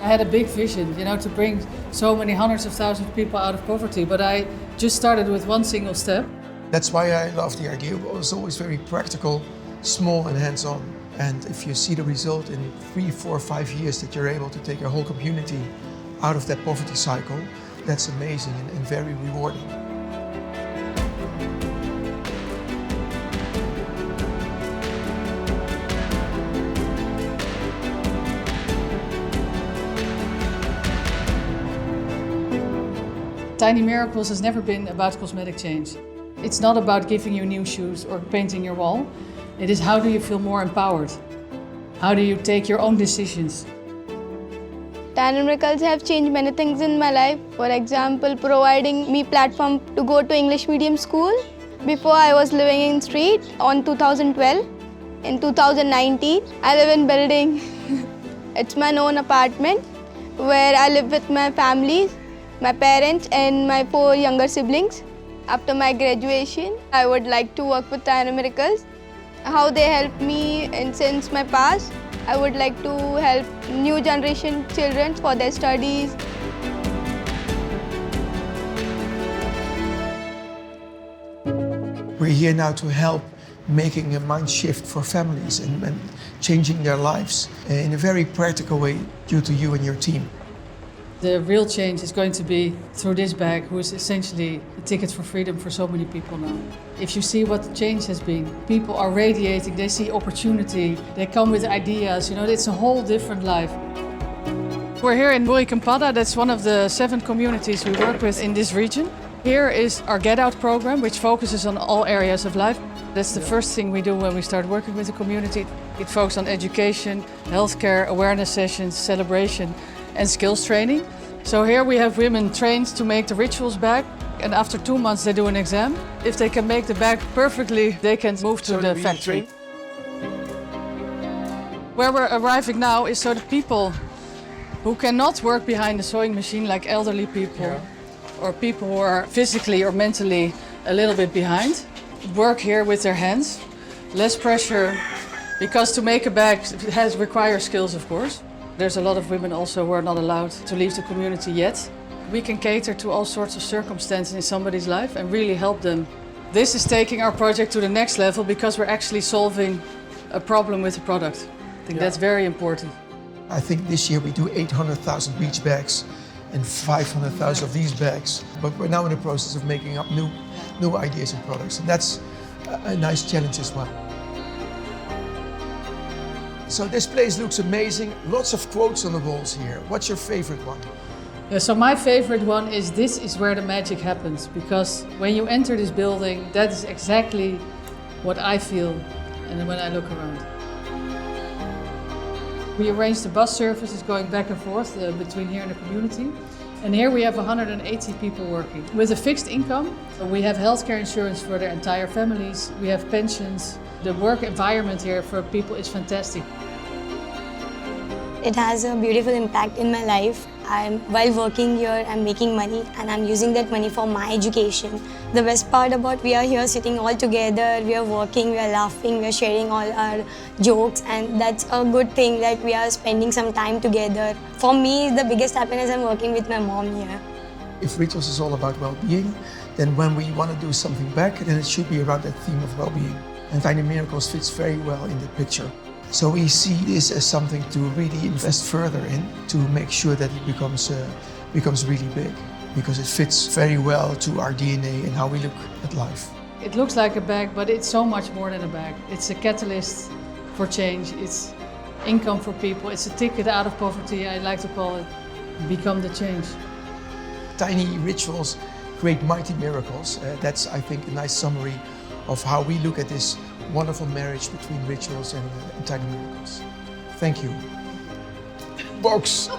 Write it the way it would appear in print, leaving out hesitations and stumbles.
I had a big vision, to bring so many hundreds of thousands of people out of poverty, but I just started with one single step. That's why I love the idea. It was always very practical, small and hands-on. And if you see the result in 3, 4, 5 years that you're able to take a whole community out of that poverty cycle, that's amazing and very rewarding. Tiny Miracles has never been about cosmetic change. It's not about giving you new shoes or painting your wall. It is how do you feel more empowered? How do you take your own decisions? Tiny Miracles have changed many things in my life. For example, providing me platform to go to English medium school. Before I was living in street on 2012. In 2019, I live in building. It's my own apartment where I live with my family, my parents and my 4 younger siblings. After my graduation, I would like to work with Tiny Miracles. How they helped me and since my past, I would like to help new generation children for their studies. We're here now to help making a mind shift for families and changing their lives in a very practical way due to you and your team. The real change is going to be through this bag, who is essentially a ticket for freedom for so many people now. If you see what the change has been, people are radiating, they see opportunity, they come with ideas, it's a whole different life. We're here in Campada, that's one of the 7 communities we work with in this region. Here is our Get Out program, which focuses on all areas of life. That's the first thing we do when we start working with the community. It focuses on education, healthcare, awareness sessions, celebration, and skills training. So here we have women trained to make the rituals bag, and after 2 months they do an exam. If they can make the bag perfectly, they can move to the factory. Where we're arriving now is so the people who cannot work behind the sewing machine, like elderly people or people who are physically or mentally a little bit behind, work here with their hands, less pressure, because to make a bag requires skills, of course. There's a lot of women also who are not allowed to leave the community yet. We can cater to all sorts of circumstances in somebody's life and really help them. This is taking our project to the next level because we're actually solving a problem with the product. I think that's very important. I think this year we do 800,000 beach bags and 500,000 of these bags. But we're now in the process of making up new ideas and products. And that's a nice challenge as well. So this place looks amazing. Lots of quotes on the walls here. What's your favorite one? Yeah, so my favorite one is "This is where the magic happens," because when you enter this building, that is exactly what I feel and when I look around. We arranged the bus services going back and forth between here and the community. And here we have 180 people working with a fixed income. So we have healthcare insurance for their entire families. We have pensions. The work environment here for people is fantastic. It has a beautiful impact in my life. While working here, I'm making money and I'm using that money for my education. The best part about we are here sitting all together, we are working, we are laughing, we are sharing all our jokes, and that's a good thing that we are spending some time together. For me, the biggest happiness I'm working with my mom here. If Rituals is all about well-being, then when we want to do something back, then it should be around that theme of well-being. And Tiny Miracles fits very well in the picture. So we see this as something to really invest further in to make sure that it becomes really big, because it fits very well to our DNA and how we look at life. It looks like a bag, but it's so much more than a bag. It's a catalyst for change. It's income for people. It's a ticket out of poverty, I like to call it. Become the change. Tiny rituals create mighty miracles. That's, I think, a nice summary of how we look at this wonderful marriage between rituals and tiny miracles. Thank you. Box!